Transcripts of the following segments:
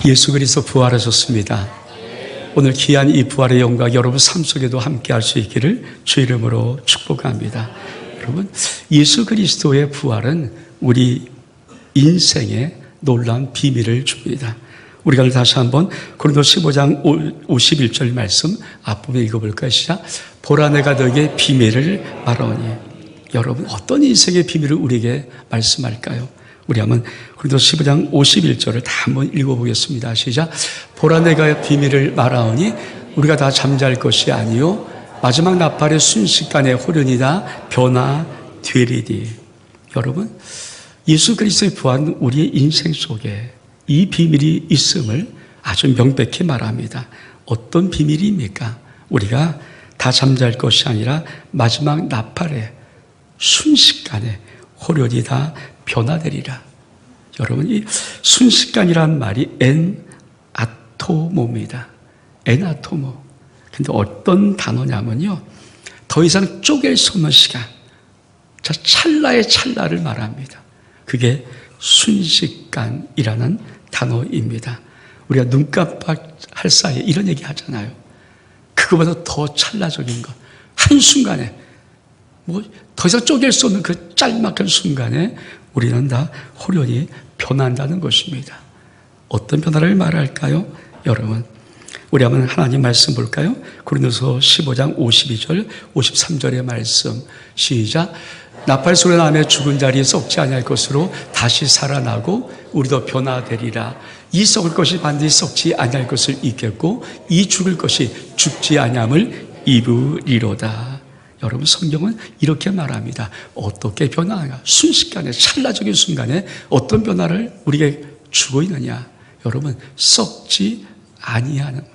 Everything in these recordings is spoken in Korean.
예수 그리스도 부활하셨습니다. 오늘 귀한 이 부활의 영광 여러분 삶 속에도 함께 할 수 있기를 주 이름으로 축복합니다. 여러분, 예수 그리스도의 부활은 우리 인생에 놀라운 비밀을 줍니다. 우리가 다시 한번 고린도서 15장 51절 말씀 앞부분 읽어볼까요? 시작. 보라 내가 너에게 비밀을 말하오니. 여러분, 어떤 인생의 비밀을 우리에게 말씀할까요? 우리 한번 고린도서 15장 51절을 다 한번 읽어보겠습니다. 시작. 보라 내가 비밀을 말하오니 우리가 다 잠잘 것이 아니요 마지막 나팔의 순식간에 호련이다 변화되리니. 여러분, 예수 그리스도의 부활은 우리의 인생 속에 이 비밀이 있음을 아주 명백히 말합니다. 어떤 비밀입니까? 우리가 다 잠잘 것이 아니라 마지막 나팔의 순식간에 호련이 다 변화되리라. 여러분, 이 순식간이란 말이 엔아토모입니다. 엔아토모. 근데 어떤 단어냐면요, 더 이상 쪼갤 수 없는 시간, 자, 찰나의 찰나를 말합니다. 그게 순식간이라는 단어입니다. 우리가 눈 깜빡할 사이에 이런 얘기 하잖아요. 그거보다 더 찰나적인 것, 한순간에 더 이상 쪼갤 수 없는 그 짤막한 순간에 우리는 다 호련히 변한다는 것입니다. 어떤 변화를 말할까요? 여러분, 우리 한번 하나님 말씀 볼까요? 고린도서 15장 52절 53절의 말씀 시작. 나팔 소리 나며 죽은 자리에 썩지 아니할 것으로 다시 살아나고 우리도 변화되리라. 이 썩을 것이 반드시 썩지 아니할 것을 입겠고 이 죽을 것이 죽지 아니함을 입으리로다. 여러분, 성경은 이렇게 말합니다. 어떻게 변화하냐? 순식간에, 찰나적인 순간에 어떤 변화를 우리에게 주고 있느냐? 여러분, 썩지 아니하는,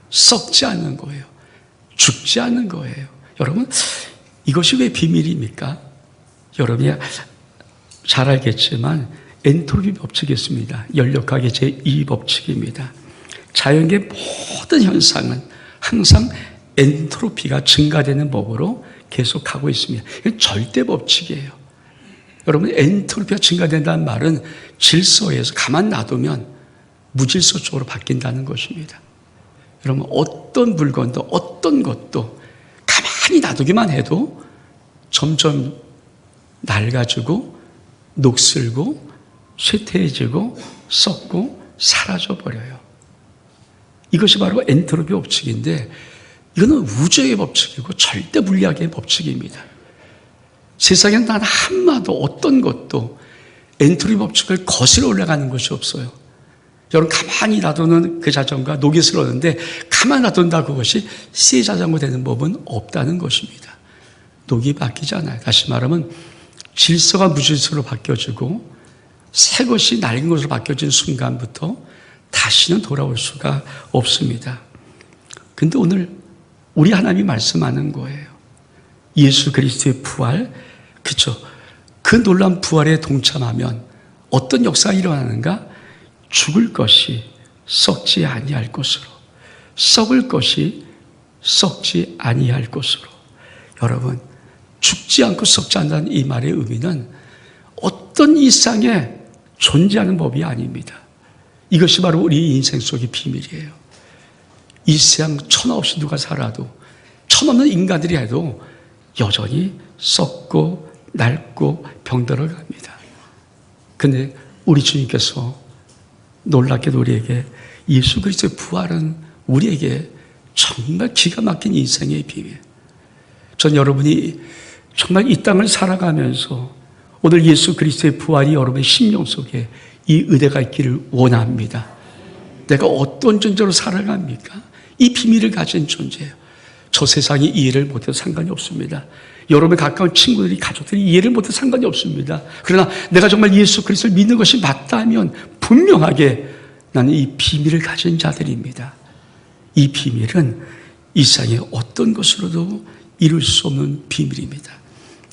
썩지 않는 거예요. 죽지 않는 거예요. 여러분, 이것이 왜 비밀입니까? 여러분이 잘 알겠지만 엔트로피 법칙이 있습니다. 연력학의 제2법칙입니다. 자연계의 모든 현상은 항상 엔트로피가 증가되는 법으로 계속 가고 있습니다. 이건 절대 법칙이에요. 여러분, 엔트로피가 증가된다는 말은 질서에서 가만 놔두면 무질서 쪽으로 바뀐다는 것입니다. 여러분, 어떤 물건도 어떤 것도 가만히 놔두기만 해도 점점 낡아지고 녹슬고 쇠퇴해지고 썩고 사라져버려요. 이것이 바로 엔트로피 법칙인데 이거는 우주의 법칙이고 절대 물리학의 법칙입니다. 세상엔 단 한마도 어떤 것도 엔트로피 법칙을 거슬러 올라가는 것이 없어요. 여러분, 가만히 놔두는 그 자전거가 녹이 슬었는데 가만히 놔둔다 그것이 새 자전거 되는 법은 없다는 것입니다. 녹이 바뀌잖아요. 다시 말하면 질서가 무질서로 바뀌어지고 새 것이 낡은 것으로 바뀌어진 순간부터 다시는 돌아올 수가 없습니다. 근데 오늘 우리 하나님이 말씀하는 거예요. 예수 그리스도의 부활, 그렇죠? 그 놀라운 부활에 동참하면 어떤 역사가 일어나는가? 죽을 것이 썩지 아니할 것으로, 썩을 것이 썩지 아니할 것으로. 여러분, 죽지 않고 썩지 않는다는 이 말의 의미는 어떤 이상에 존재하는 법이 아닙니다. 이것이 바로 우리 인생 속의 비밀이에요. 이 세상 천하 없이 누가 살아도, 천없는 인간들이 해도 여전히 썩고 낡고 병들어 갑니다. 근데 우리 주님께서 놀랍게도 우리에게 예수 그리스도의 부활은 우리에게 정말 기가 막힌 인생의 비밀. 전 여러분이 정말 이 땅을 살아가면서 오늘 예수 그리스도의 부활이 여러분의 심령 속에 이 의대가 있기를 원합니다. 내가 어떤 존재로 살아갑니까? 이 비밀을 가진 존재예요. 저 세상이 이해를 못해도 상관이 없습니다. 여러분의 가까운 친구들이, 가족들이 이해를 못해도 상관이 없습니다. 그러나 내가 정말 예수 그리스도를 믿는 것이 맞다면 분명하게 나는 이 비밀을 가진 자들입니다. 이 비밀은 이 세상의 어떤 것으로도 이룰 수 없는 비밀입니다.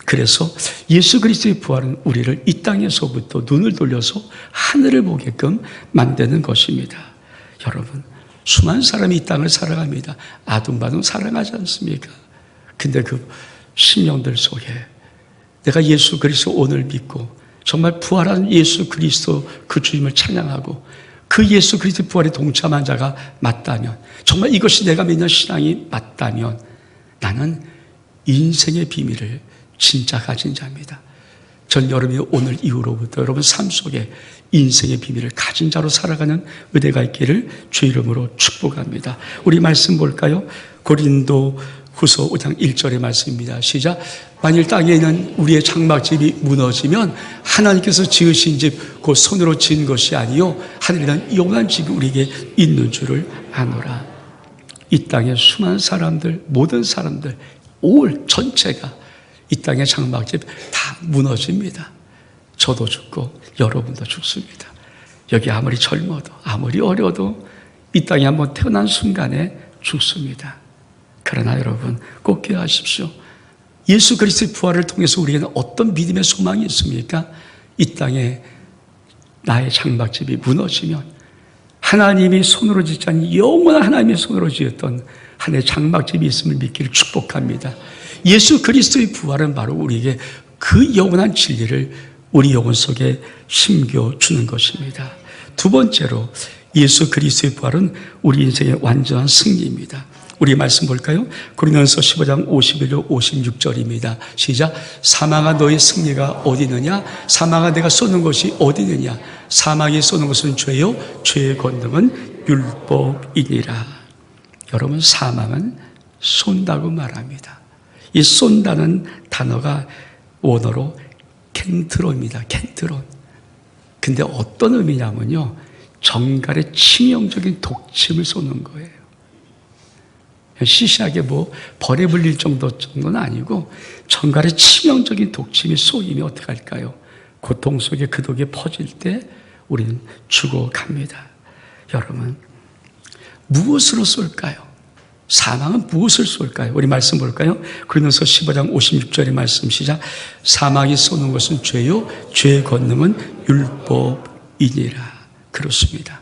그래서 예수 그리스도의 부활은 우리를 이 땅에서부터 눈을 돌려서 하늘을 보게끔 만드는 것입니다. 여러분, 수많은 사람이 이 땅을 살아갑니다. 아둥바둥 살아가지 않습니까? 근데 그 심령들 속에 내가 예수 그리스도 오늘 믿고 정말 부활한 예수 그리스도 그 주님을 찬양하고 그 그 예수 그리스도의 부활에 동참한 자가 맞다면, 정말 이것이 내가 믿는 신앙이 맞다면 나는 인생의 비밀을 진짜 가진 자입니다. 전 여러분이 오늘 이후로부터 여러분 삶 속에 인생의 비밀을 가진 자로 살아가는 은혜가 있기를 주 이름으로 축복합니다. 우리 말씀 볼까요? 고린도 후서 5장 1절의 말씀입니다. 시작. 만일 땅에 있는 우리의 장막집이 무너지면 하나님께서 지으신 집 곧 손으로 지은 것이 아니요 하늘에는 영원한 집이 우리에게 있는 줄을 아노라. 이 땅의 수많은 사람들, 모든 사람들, 올 전체가 이 땅의 장막집 다 무너집니다. 저도 죽고 여러분도 죽습니다. 여기 아무리 젊어도 아무리 어려도 이 땅에 한번 태어난 순간에 죽습니다. 그러나 여러분 꼭 기억하십시오. 예수 그리스도의 부활을 통해서 우리에게는 어떤 믿음의 소망이 있습니까? 이 땅에 나의 장막집이 무너지면 하나님이 손으로 짓지 않은 영원한 하나님의 손으로 지었던 하나의 장막집이 있음을 믿기를 축복합니다. 예수 그리스도의 부활은 바로 우리에게 그 영원한 진리를 우리 영혼 속에 심겨주는 것입니다. 두 번째로 예수 그리스도의 부활은 우리 인생의 완전한 승리입니다. 우리 말씀 볼까요? 고린도전서 15장 51절 56절입니다. 시작. 사망아 너의 승리가 어디 있느냐? 사망아 내가 쏘는 것이 어디 있느냐? 사망이 쏘는 것은 죄요 죄의 권능은 율법이니라. 여러분 사망은 쏜다고 말합니다. 이 쏜다는 단어가 원어로 켄트론입니다. 켄트론. 근데 어떤 의미냐면요, 정갈의 치명적인 독침을 쏘는 거예요. 시시하게 뭐 벌에 물릴 정도는 아니고 정갈의 치명적인 독침이 쏘이면 어떻게 할까요? 고통 속에 그 독이 퍼질 때 우리는 죽어갑니다. 여러분 무엇으로 쏠까요? 사망은 무엇을 쏠까요? 우리 말씀 볼까요? 고린도전서 15장 56절의 말씀 시작. 사망이 쏘는 것은 죄요 죄의 권능은 율법이니라. 그렇습니다.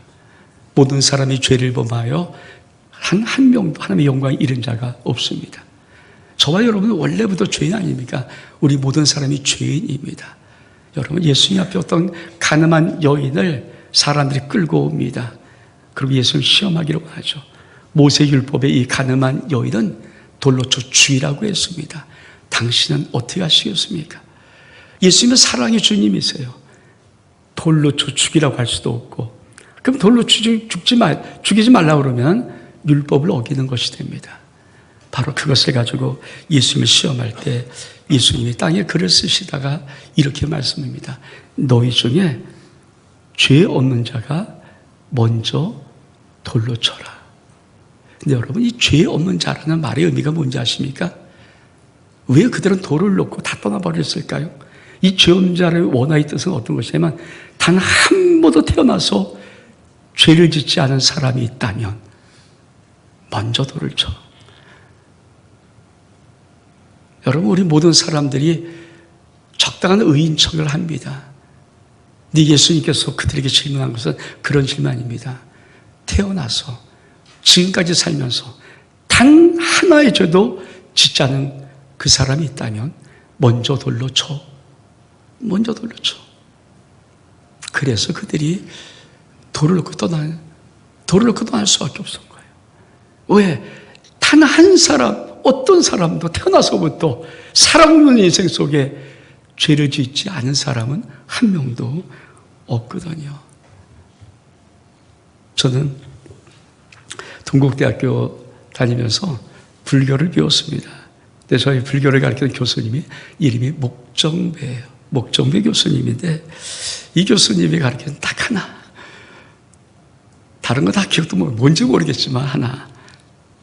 모든 사람이 죄를 범하여 한 명도 하나님의 영광을 잃은 자가 없습니다. 저와 여러분은 원래부터 죄인 아닙니까? 우리 모든 사람이 죄인입니다. 여러분 예수님 앞에 어떤 가늠한 여인을 사람들이 끌고 옵니다. 그리고 예수님 시험하기로 하죠. 모세율법의 이 가늠한 여인은 돌로 쳐 죽이라고 했습니다. 당신은 어떻게 하시겠습니까? 예수님은 사랑의 주님이세요. 돌로 쳐 죽이라고 할 수도 없고, 그럼 돌로 죽이지 말라고 그러면 율법을 어기는 것이 됩니다. 바로 그것을 가지고 예수님을 시험할 때 예수님이 땅에 글을 쓰시다가 이렇게 말씀합니다. 너희 중에 죄 없는 자가 먼저 돌로 쳐라. 근데 여러분 이 죄 없는 자라는 말의 의미가 뭔지 아십니까? 왜 그들은 돌을 놓고 다 떠나버렸을까요? 이 죄 없는 자의 원어의 뜻은 어떤 것이냐면 단 한 번도 태어나서 죄를 짓지 않은 사람이 있다면 먼저 돌을 쳐. 여러분 우리 모든 사람들이 적당한 의인 척을 합니다. 근데 예수님께서 그들에게 질문한 것은 그런 질문입니다. 태어나서 지금까지 살면서 단 하나의 죄도 짓지 않은 그 사람이 있다면 먼저 돌로 쳐. 먼저 돌로 쳐. 그래서 그들이 돌을 놓고 떠날 수밖에 없었던 거예요. 왜? 단 한 사람, 어떤 사람도 태어나서부터 살아오는 인생 속에 죄를 짓지 않은 사람은 한 명도 없거든요. 저는 동국대학교 다니면서 불교를 배웠습니다. 근데 저희 불교를 가르치는 교수님이 이름이 목정배예요. 목정배 교수님인데 이 교수님이 가르치는 딱 하나, 다른 거 다 기억도 뭔지 모르겠지만 하나,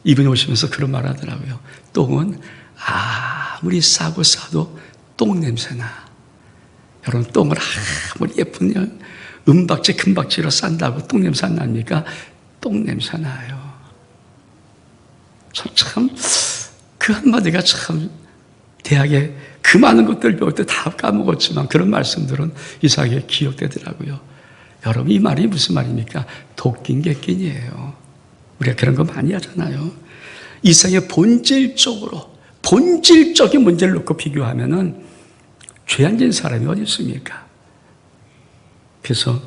이분이 오시면서 그런 말 하더라고요. 똥은 아무리 싸고 싸도 똥 냄새나. 여러분 똥을 아무리 예쁜 은박지 금박지로 싼다고 똥 냄새 안 납니까? 똥 냄새 나요. 참 그 한마디가 참 대학에 그 많은 것들 배울 때 다 까먹었지만 그런 말씀들은 이상하게 기억되더라고요. 여러분 이 말이 무슨 말입니까? 도끼인 객긴이에요. 우리가 그런 거 많이 하잖아요. 이 세상의 본질적인 문제를 놓고 비교하면은 죄 안 지은 사람이 어디 있습니까? 그래서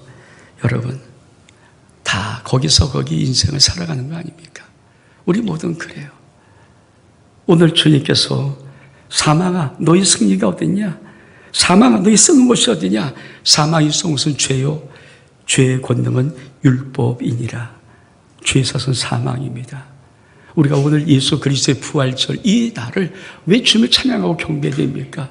여러분 다 거기서 거기 인생을 살아가는 거 아닙니까? 우리 모두는 그래요. 오늘 주님께서 사망아 너희 승리가 어딨냐? 사망아 너희 쓰는 곳이 어디냐? 사망이 쏜 것은 죄요 죄의 권능은 율법이니라. 죄의 사슬은 사망입니다. 우리가 오늘 예수 그리스도의 부활절 이 날을 왜 주님을 찬양하고 경배됩니까?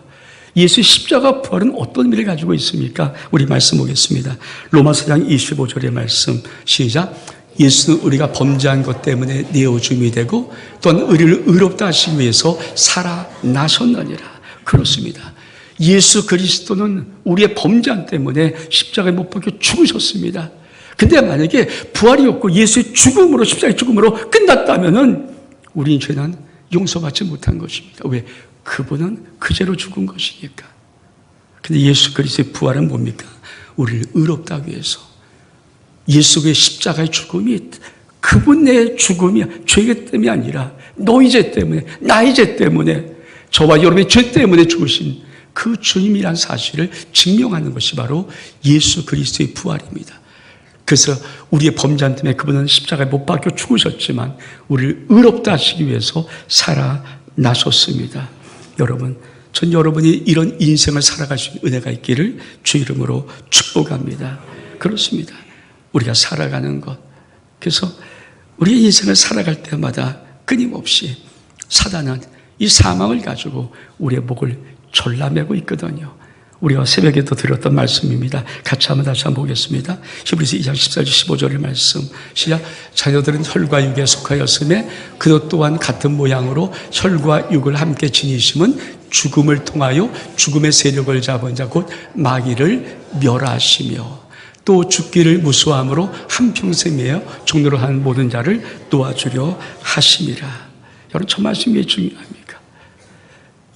예수의 십자가 부활은 어떤 의미를 가지고 있습니까? 우리 말씀 보겠습니다. 로마서 4장 25절의 말씀 시작. 예수는 우리가 범죄한 것 때문에 내어줌이 되고 또한 우리를 의롭다 하시기 위해서 살아나셨느니라. 그렇습니다. 예수 그리스도는 우리의 범죄함 때문에 십자가에 못 박혀 죽으셨습니다. 근데 만약에 부활이 없고 예수의 죽음으로, 십자가의 죽음으로 끝났다면은 우리 죄는 용서받지 못한 것입니다. 왜? 그분은 그제로 죽은 것이니까. 근데 예수 그리스도의 부활은 뭡니까? 우리를 의롭다 하기 위해서. 예수의 십자가의 죽음이 그분의 죽음이 죄 때문이 아니라 너희 죄 때문에, 나의 죄 때문에, 저와 여러분의 죄 때문에 죽으신 그 주님이란 사실을 증명하는 것이 바로 예수 그리스도의 부활입니다. 그래서 우리의 범죄함 때문에 그분은 십자가에 못 박혀 죽으셨지만 우리를 의롭다 하시기 위해서 살아나셨습니다. 여러분, 전 여러분이 이런 인생을 살아갈 수 있는 은혜가 있기를 주 이름으로 축복합니다. 그렇습니다. 우리가 살아가는 것. 그래서 우리의 인생을 살아갈 때마다 끊임없이 사단은 이 사망을 가지고 우리의 목을 졸라매고 있거든요. 우리가 새벽에도 들었던 말씀입니다. 같이 한번 다시 한번 보겠습니다. 히브리서 2장 14절 15절의 말씀 시작. 자녀들은 혈과 육에 속하였음에 그것 또한 같은 모양으로 혈과 육을 함께 지니심은 죽음을 통하여 죽음의 세력을 잡은 자 곧 마귀를 멸하시며 또 죽기를 무수함으로 한평생이에요 종로로 하는 모든 자를 도와주려 하심이라. 여러분 저 말씀이 왜 중요합니까?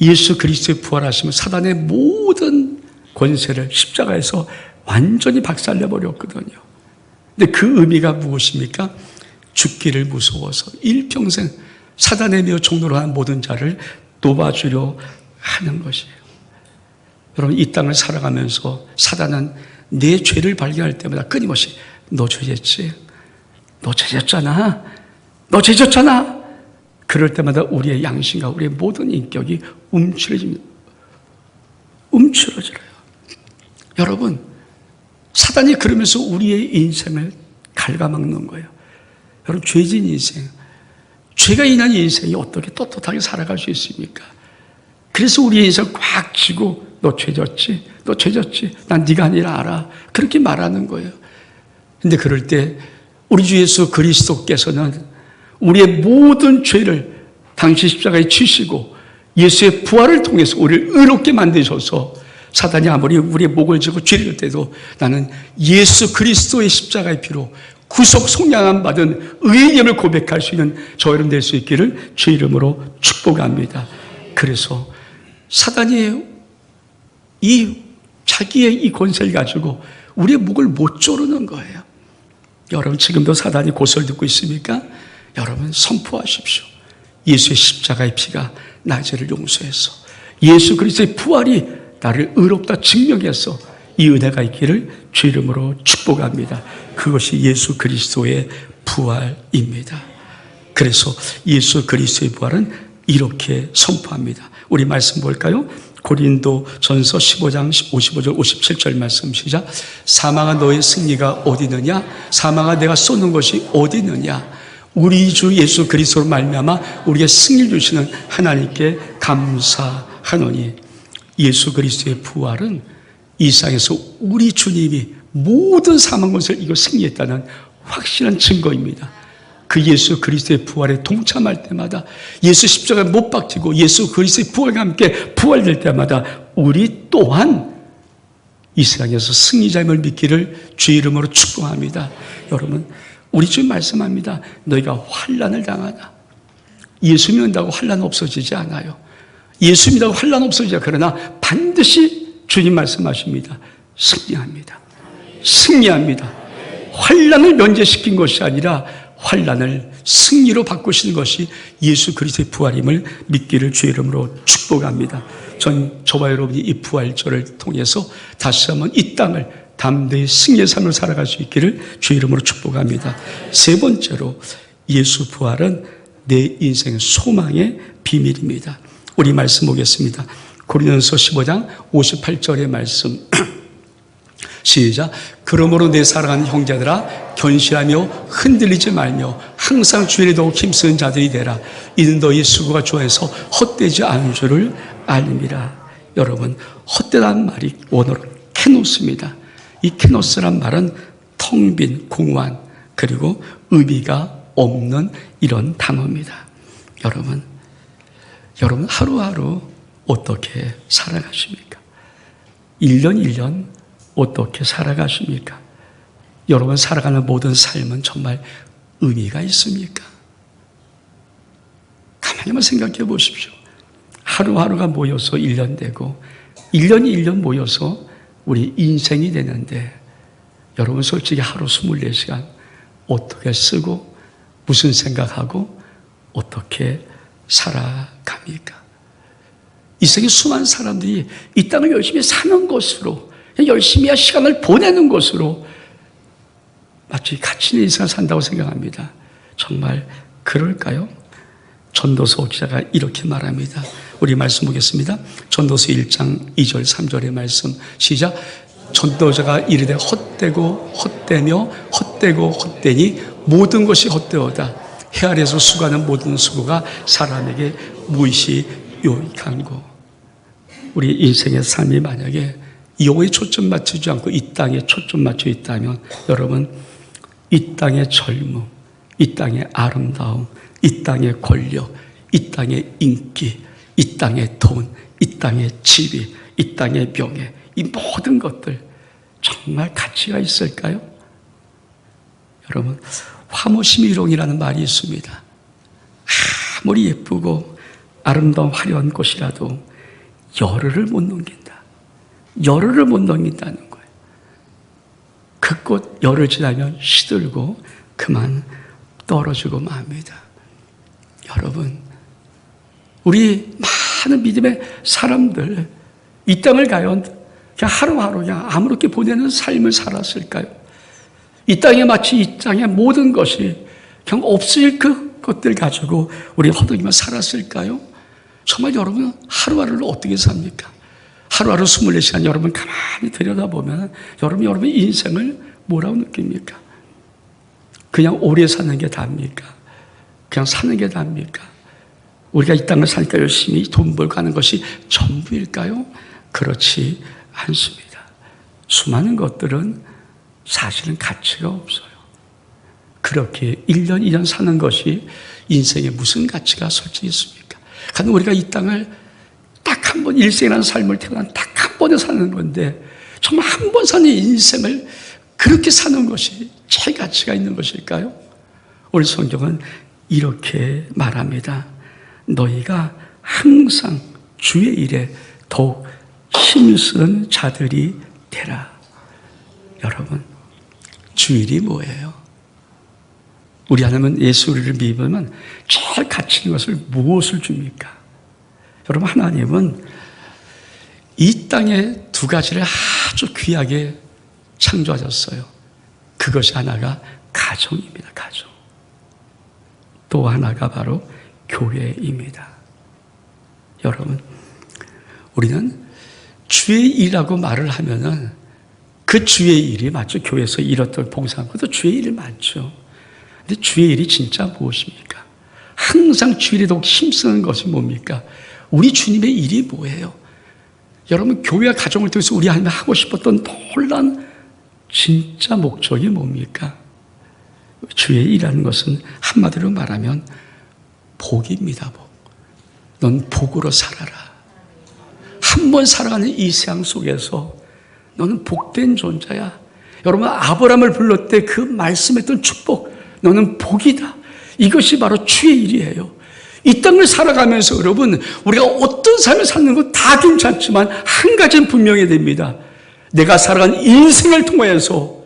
예수 그리스도의 부활하시면 사단의 모든 권세를 십자가에서 완전히 박살내버렸거든요. 근데 그 의미가 무엇입니까? 죽기를 무서워서 일평생 사단에 매어 종로로 하는 모든 자를 도와주려 하는 것이에요. 여러분 이 땅을 살아가면서 사단은 내 죄를 발견할 때마다 끊임없이 너 죄졌지? 너 죄졌잖아? 너 죄졌잖아? 그럴 때마다 우리의 양심과 우리의 모든 인격이 움츠러집니다. 움츠러져요. 여러분, 사단이 그러면서 우리의 인생을 갉아먹는 거예요. 여러분, 죄진 인생, 죄가 인한 인생이 어떻게 떳떳하게 살아갈 수 있습니까? 그래서 우리의 인생을 꽉 쥐고 너 죄졌지? 너 죄졌지? 난 네가 아니라 알아. 그렇게 말하는 거예요. 근데 그럴 때 우리 주 예수 그리스도께서는 우리의 모든 죄를 당시 십자가에 치시고 예수의 부활을 통해서 우리를 의롭게 만드셔서 사단이 아무리 우리의 목을 쥐고 죄를 때도 나는 예수 그리스도의 십자가의 피로 구속 속량함 받은 의인임을 고백할 수 있는 저 여러분 될 수 있기를 주 이름으로 축복합니다. 그래서 사단이 자기의 이 권세를 가지고 우리의 목을 못 조르는 거예요. 여러분 지금도 사단이 고소를 듣고 있습니까? 여러분 선포하십시오. 예수의 십자가의 피가 나의 죄를 용서해서 예수 그리스도의 부활이 나를 의롭다 증명해서 이 은혜가 있기를 주 이름으로 축복합니다. 그것이 예수 그리스도의 부활입니다. 그래서 예수 그리스도의 부활은 이렇게 선포합니다. 우리 말씀 볼까요? 고린도 전서 15장 55절 57절 말씀 시작. 사망아 너의 승리가 어디 있느냐? 사망아 내가 쏘는 것이 어디 있느냐? 우리 주 예수 그리스도로 말미암아 우리에게 승리를 주시는 하나님께 감사하노니. 예수 그리스도의 부활은 이 세상에서 우리 주님이 모든 사망 권세를 이거 승리했다는 확실한 증거입니다. 그 예수 그리스도의 부활에 동참할 때마다 예수 십자가에 못 박히고 예수 그리스도의 부활과 함께 부활될 때마다 우리 또한 이 세상에서 승리자임을 믿기를 주의 이름으로 축복합니다. 여러분 우리 주님 말씀합니다. 너희가 환난을 당하나 예수 믿는다고 환난 없어지지 않아요. 예수 믿는다고 환난 없어지지 그러나 반드시 주님 말씀하십니다. 승리합니다. 승리합니다. 환난을 면제시킨 것이 아니라 환난을 승리로 바꾸시는 것이 예수 그리스도의 부활임을 믿기를 주의 이름으로 축복합니다. 저와 여러분이 이 부활절을 통해서 다시 한번 이 땅을 담대히 승리의 삶을 살아갈 수 있기를 주 이름으로 축복합니다. 세 번째로 예수 부활은 내 인생의 소망의 비밀입니다. 우리 말씀 보겠습니다. 고린도서 15장 58절의 말씀 시작. 그러므로 내 사랑하는 형제들아 견실하며 흔들리지 말며 항상 주일에 더욱 힘쓰는 자들이 되라. 이는 너희 수고가 주어에서 헛되지 않은 줄을 알미라. 여러분, 헛되다는 말이 원어로 케노스입니다. 이 케노스란 말은 텅 빈, 공허한, 그리고 의미가 없는 이런 단어입니다. 여러분 하루하루 어떻게 살아가십니까? 1년 1년 어떻게 살아가십니까? 여러분 살아가는 모든 삶은 정말 의미가 있습니까? 가만히 한번 생각해 보십시오. 하루하루가 모여서 1년 되고 1년이 1년 모여서 우리 인생이 되는데 여러분 솔직히 하루 24시간 어떻게 쓰고 무슨 생각하고 어떻게 살아갑니까? 이 세계 수많은 사람들이 이 땅을 열심히 사는 것으로 열심히 시간을 보내는 것으로 마치 가치 있는 인생을 산다고 생각합니다. 정말 그럴까요? 전도서 기자가 이렇게 말합니다. 우리 말씀 보겠습니다. 전도서 1장 2절 3절의 말씀 시작. 전도자가 이르되 헛되고 헛되며 헛되고 헛되니 모든 것이 헛되어다. 해 아래에서 수고하는 모든 수고가 사람에게 무의시 유익한고. 우리 인생의 삶이 만약에 여호와에 초점 맞추지 않고 이 땅에 초점 맞춰 있다면 여러분 이 땅의 젊음, 이 땅의 아름다움, 이 땅의 권력, 이 땅의 인기, 이 땅의 돈, 이 땅의 지위, 이 땅의 명예, 이 모든 것들 정말 가치가 있을까요? 여러분 화모심이롱이라는 말이 있습니다. 아무리 예쁘고 아름다운 화려한 곳이라도 열흘을 못 넘긴다. 열흘을 못 넘긴다는 거예요. 그 꽃 열흘 지나면 시들고 그만 떨어지고 맙니다. 여러분 우리 많은 믿음의 사람들 이 땅을 과연 그냥 하루하루 그냥 아무렇게 보내는 삶을 살았을까요? 이 땅에 마치 이 땅의 모든 것이 그냥 없을 그 것들 가지고 우리 허덕이며 살았을까요? 정말 여러분 하루하루를 어떻게 삽니까? 하루하루 24시간 여러분 가만히 들여다보면 여러분 인생을 뭐라고 느낍니까? 그냥 오래 사는 게 답니까? 그냥 사는 게 답니까? 우리가 이 땅을 사니까 열심히 돈 벌고 하는 것이 전부일까요? 그렇지 않습니다. 수많은 것들은 사실은 가치가 없어요. 그렇게 1년 2년 사는 것이 인생에 무슨 가치가 솔직히 있습니까? 그러니까 우리가 이 땅을 딱 한 번 일생이라는 삶을 태어난 딱 한 번에 사는 건데 정말 한 번 사는 인생을 그렇게 사는 것이 제 가치가 있는 것일까요? 오늘 성경은 이렇게 말합니다. 너희가 항상 주의 일에 더욱 힘쓰는 자들이 되라. 여러분 주일이 뭐예요? 우리 하나님은 예수를 믿으면 제일 가치 있는 것을 무엇을 줍니까? 여러분 하나님은 이 땅에 두 가지를 아주 귀하게 창조하셨어요. 그것이 하나가 가정입니다. 가정. 또 하나가 바로 교회입니다. 여러분 우리는 주의 일이라고 말을 하면은 그 주의 일이 맞죠. 교회에서 이렇듯 봉사하는 것도 주의 일이 맞죠. 근데 주의 일이 진짜 무엇입니까? 항상 주일에 더욱 힘쓰는 것이 뭡니까? 우리 주님의 일이 뭐예요? 여러분 교회와 가정을 통해서 우리 하나님이 하고 싶었던 놀라운 진짜 목적이 뭡니까? 주의 일이라는 것은 한마디로 말하면 복입니다. 복. 넌 복으로 살아라. 한 번 살아가는 이 세상 속에서 너는 복된 존재야. 여러분 아브라함을 불렀을 때 그 말씀했던 축복, 너는 복이다. 이것이 바로 주의 일이에요. 이 땅을 살아가면서 여러분 우리가 어떤 삶을 사는 것 다 괜찮지만 한 가지는 분명히 됩니다. 내가 살아간 인생을 통해서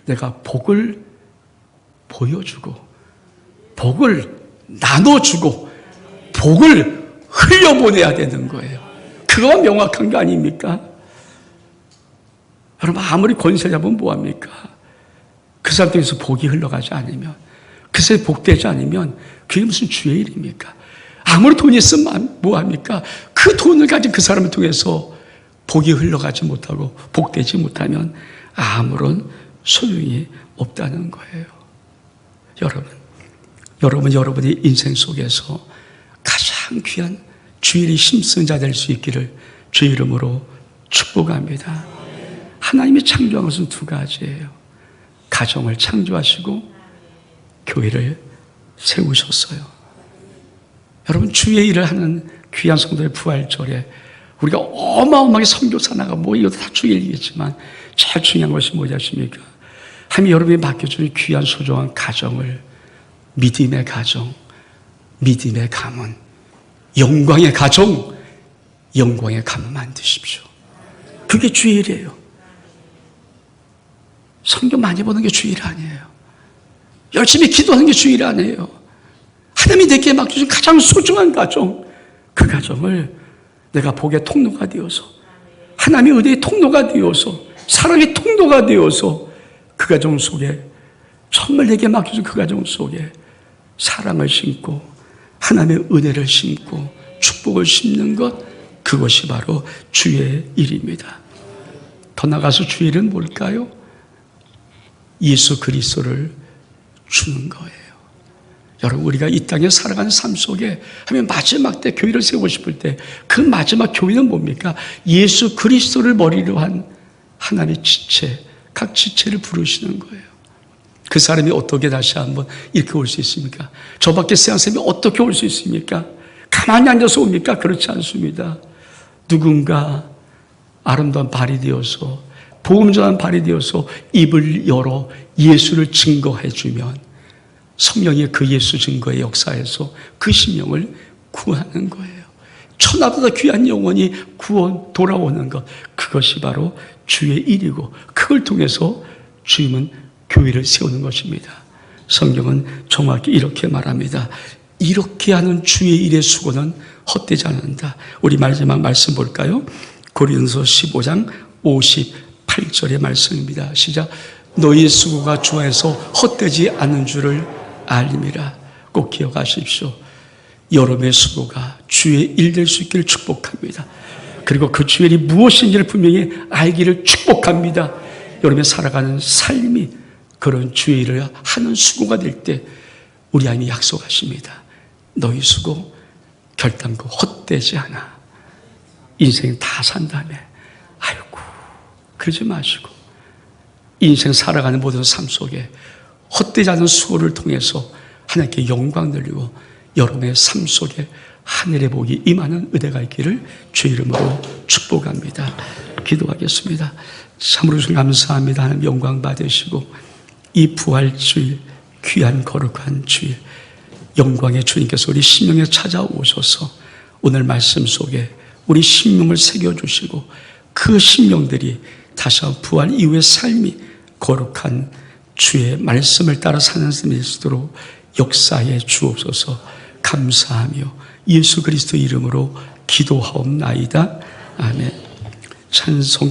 내가 복을 보여주고 복을 나눠주고 복을 흘려보내야 되는 거예요. 그거가 명확한 거 아닙니까? 여러분, 아무리 권세 잡으면 뭐합니까? 그 사람 통해서 복이 흘러가지 않으면, 그 사람이 복되지 않으면 그게 무슨 주의 일입니까? 아무리 돈이 있으면 뭐합니까? 그 돈을 가진 그 사람을 통해서 복이 흘러가지 못하고 복되지 못하면 아무런 소용이 없다는 거예요. 여러분의 인생 속에서 가장 귀한 주일이 힘쓰는 자 될 수 있기를 주의 이름으로 축복합니다. 하나님이 창조한 것은 두 가지예요. 가정을 창조하시고 교회를 세우셨어요. 여러분, 주의 일을 하는 귀한 성도의 부활절에 우리가 어마어마하게 선교사 나가 이것도 다 주의 일이겠지만 제일 중요한 것이 뭐지 아십니까? 하나님이 여러분이 맡겨주는 귀한 소중한 가정을 믿음의 가정, 믿음의 가문, 영광의 가정, 영광의 가문 만드십시오. 그게 주의 일이에요. 성경 많이 보는 게 주의 일 아니에요. 열심히 기도하는 게 주의 일 아니에요. 하나님이 내게 맡겨준 가장 소중한 가정, 그 가정을 내가 복의 통로가 되어서, 하나님의 은혜의 통로가 되어서, 사랑의 통로가 되어서 그 가정 속에, 정말 내게 맡겨준 그 가정 속에 사랑을 심고 하나님의 은혜를 심고 축복을 심는 것, 그것이 바로 주의 일입니다. 더 나아가서 주의 일은 뭘까요? 예수 그리스도를 주는 거예요. 여러분, 우리가 이 땅에 살아가는 삶 속에 하면 마지막 때 교회를 세우고 싶을 때 그 마지막 교회는 뭡니까? 예수 그리스도를 머리로 한 하나님의 지체, 각 지체를 부르시는 거예요. 그 사람이 어떻게 다시 한번 이렇게 올 수 있습니까? 저밖에 세상 사람이 어떻게 올 수 있습니까? 가만히 앉아서 옵니까? 그렇지 않습니다. 누군가 아름다운 발이 되어서, 복음 전한 발이 되어서 입을 열어 예수를 증거해 주면 성령이 그 예수 증거의 역사에서 그 심령을 구하는 거예요. 천하보다 귀한 영혼이 구원 돌아오는 것, 그것이 바로 주의 일이고, 그걸 통해서 주님은 교회를 세우는 것입니다. 성경은 정확히 이렇게 말합니다. 이렇게 하는 주의 일의 수고는 헛되지 않는다. 우리 마지막 말씀 볼까요? 고린도서 15장 58절의 말씀입니다. 시작. 너희 수고가 주 안에서 헛되지 않는 줄을 알림이라. 꼭 기억하십시오. 여러분의 수고가 주의 일 될 수 있기를 축복합니다. 그리고 그 주의 일이 무엇인지를 분명히 알기를 축복합니다. 여러분의 살아가는 삶이 그런 주의 일을 하는 수고가 될 때 우리 하나님이 약속하십니다. 너희 수고 결단코 헛되지 않아. 인생 다 산 다음에 아이고 그러지 마시고, 인생 살아가는 모든 삶 속에 헛되지 않은 수고를 통해서 하나님께 영광 돌리고 여러분의 삶 속에 하늘의 복이 임하는 은혜가 있기를 주의 이름으로 축복합니다. 기도하겠습니다. 참으로 감사합니다. 하나님 영광 받으시고, 이 부활주일, 귀한 거룩한 주일, 영광의 주님께서 우리 심령에 찾아오셔서 오늘 말씀 속에 우리 심령을 새겨주시고, 그 심령들이 다시 한번 부활 이후의 삶이 거룩한 주의 말씀을 따라 사는 삶이 될 수 있도록 역사해 주옵소서. 감사하며 예수 그리스도 이름으로 기도하옵나이다. 아멘. 찬송.